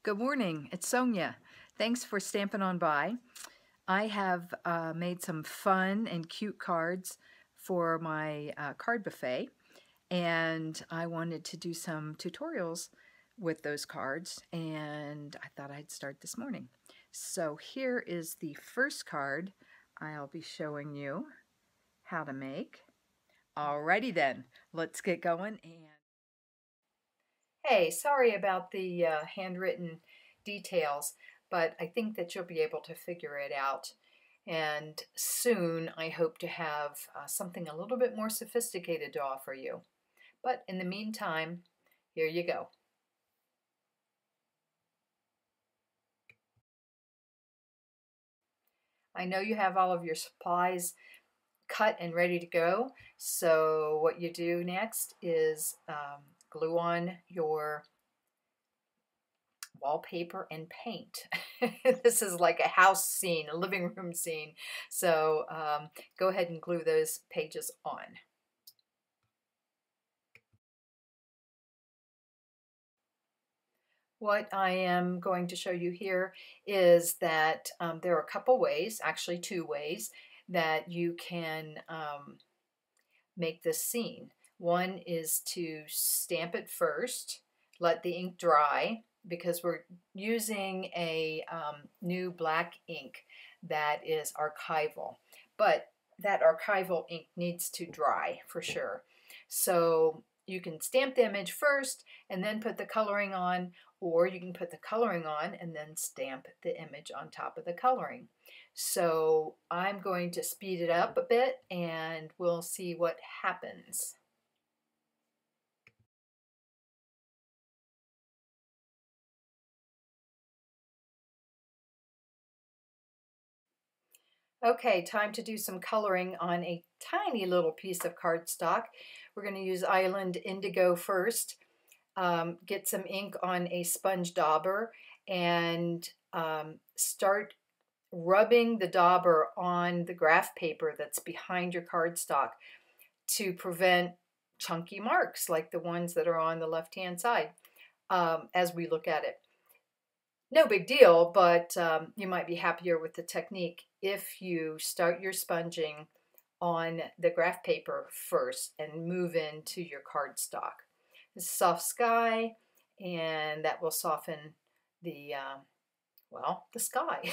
Good morning, it's Sonia. Thanks for stamping on by. I have made some fun and cute cards for my card buffet, and I wanted to do some tutorials with those cards, and I thought I'd start this morning. So here is the first card I'll be showing you how to make. Alrighty then, let's get going. Hey, sorry about the handwritten details, but I think that you'll be able to figure it out. And soon I hope to have something a little bit more sophisticated to offer you. But in the meantime, here you go. I know you have all of your supplies cut and ready to go. So what you do next is glue on your wallpaper and paint. This is like a house scene, a living room scene. So go ahead and glue those pages on. What I am going to show you here is that there are a couple ways, actually 2 ways, that you can make this scene. One is to stamp it first, let the ink dry, because we're using a new black ink that is archival. But that archival ink needs to dry for sure. So you can stamp the image first and then put the coloring on, or you can put the coloring on and then stamp the image on top of the coloring. So I'm going to speed it up a bit and we'll see what happens. Okay, time to do some coloring on a tiny little piece of cardstock. We're going to use Island Indigo first. Get some ink on a sponge dauber and start rubbing the dauber on the graph paper that's behind your cardstock to prevent chunky marks like the ones that are on the left-hand side as we look at it. No big deal, but you might be happier with the technique if you start your sponging on the graph paper first and move into your cardstock. This is Soft Sky, and that will soften the well, the sky.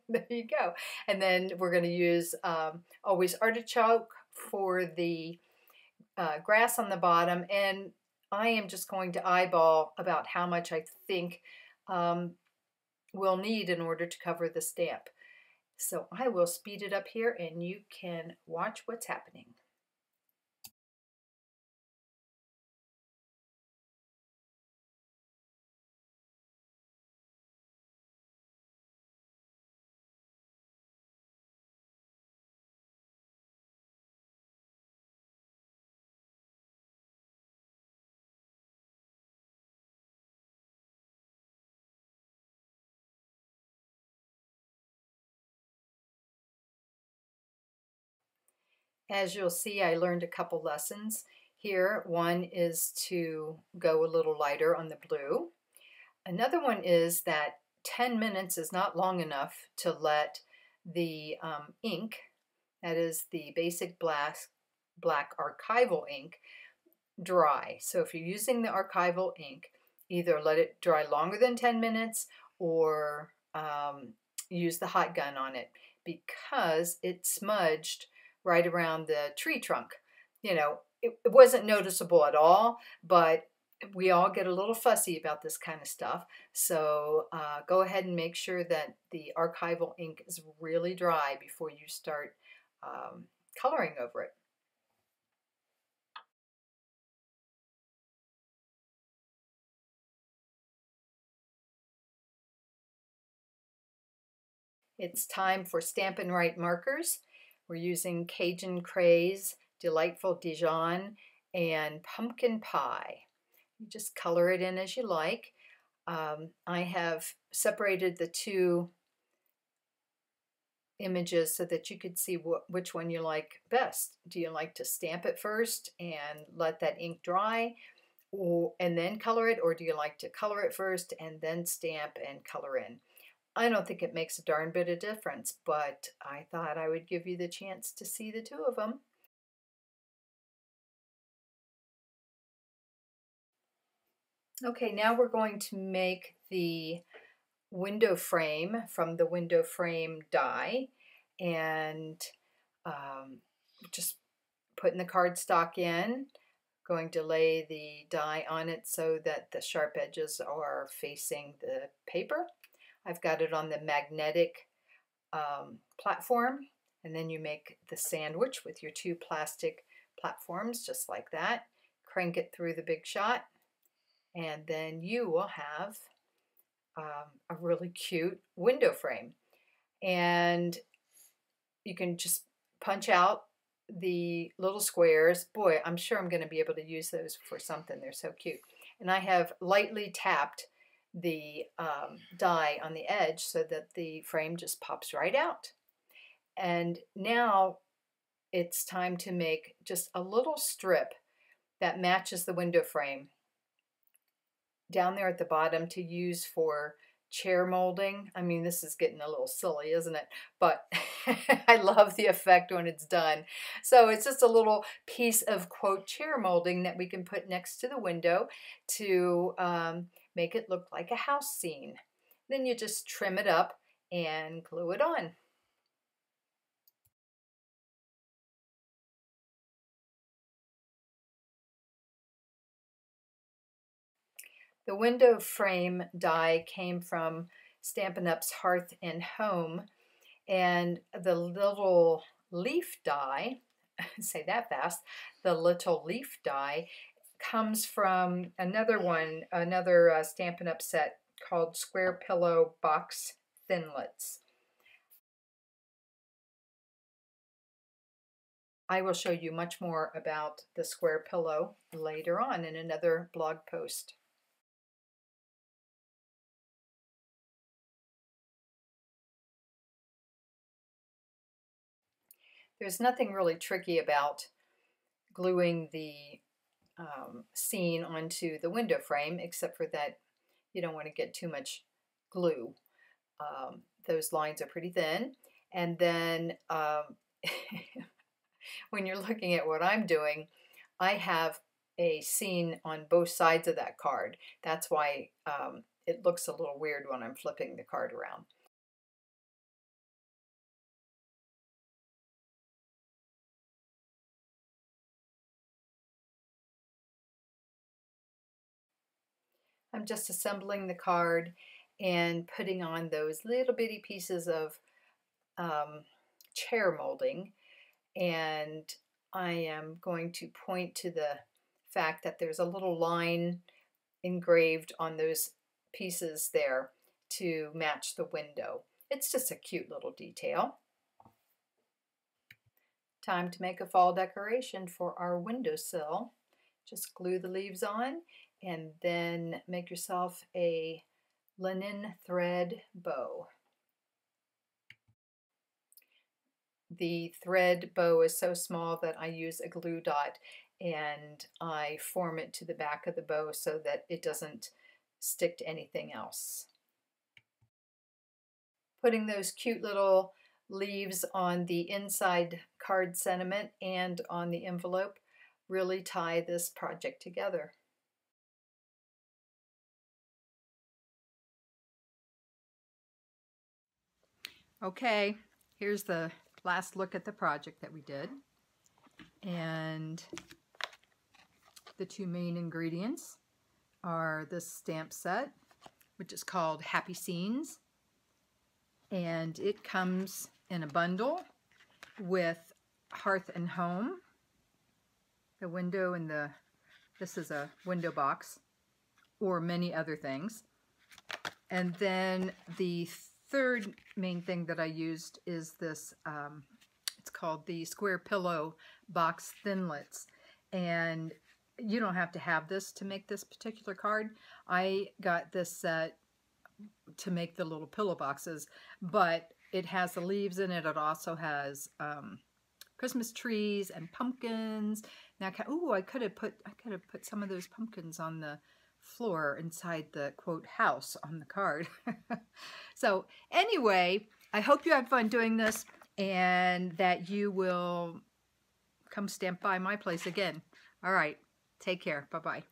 There you go. And then we're going to use Always Artichoke for the grass on the bottom, and I am just going to eyeball about how much I think we'll need in order to cover the stamp. So I will speed it up here and you can watch what's happening. As you'll see, I learned a couple lessons here. One is to go a little lighter on the blue. Another one is that 10 minutes is not long enough to let the ink, that is the basic black archival ink, dry. So if you're using the archival ink, either let it dry longer than 10 minutes or use the hot gun on it, because it smudged right around the tree trunk. You know, it wasn't noticeable at all, but we all get a little fussy about this kind of stuff. So go ahead and make sure that the archival ink is really dry before you start coloring over it. It's time for Stampin' Right markers. We're using Cajun Craze, Delightful Dijon, and Pumpkin Pie. You just color it in as you like. I have separated the 2 images so that you could see which one you like best. Do you like to stamp it first and let that ink dry? and then color it, or do you like to color it first and then stamp and color in? I don't think it makes a darn bit of difference, but I thought I would give you the chance to see the two of them. Okay, now we're going to make the window frame from the window frame die, and just putting the cardstock in, going to lay the die on it so that the sharp edges are facing the paper. I've got it on the magnetic platform, and then you make the sandwich with your two plastic platforms just like that. Crank it through the big shot, and then you will have a really cute window frame. And you can just punch out the little squares. Boy, I'm sure I'm going to be able to use those for something. They're so cute. And I have lightly tapped the die on the edge so that the frame just pops right out. And now it's time to make just a little strip that matches the window frame down there at the bottom to use for chair molding. I mean, this is getting a little silly, isn't it? But I love the effect when it's done. So it's just a little piece of, quote, chair molding that we can put next to the window to make it look like a house scene. Then you just trim it up and glue it on. The window frame die came from Stampin' Up's Hearth Home, and the little leaf die, say that fast, the little leaf die comes from another one, another Stampin' Up set called Square Pillow Box Thinlits. I will show you much more about the square pillow later on in another blog post. There's nothing really tricky about gluing the scene onto the window frame, except for that you don't want to get too much glue. Those lines are pretty thin. And then when you're looking at what I'm doing, I have a scene on both sides of that card. That's why it looks a little weird when I'm flipping the card around. I'm just assembling the card and putting on those little bitty pieces of chair molding, and I am going to point to the fact that there's a little line engraved on those pieces there to match the window. It's just a cute little detail. Time to make a fall decoration for our windowsill. Just glue the leaves on and then make yourself a linen thread bow. The thread bow is so small that I use a glue dot and I form it to the back of the bow so that it doesn't stick to anything else. Putting those cute little leaves on the inside card sentiment and on the envelope really tie this project together. Okay, here's the last look at the project that we did. And the two main ingredients are this stamp set, which is called Happy Scenes. And it comes in a bundle with Hearth and Home, the window, and this is a window box, or many other things. And then the third main thing that I used is this, it's called the Square Pillow Box Thinlits. And you don't have to have this to make this particular card. I got this set to make the little pillow boxes, but it has the leaves in it. It also has Christmas trees and pumpkins Now, ooh, I could have put some of those pumpkins on the floor inside the quote house on the card. So anyway, I hope you had fun doing this and that you will come stamp by my place again. All right, take care. Bye-bye.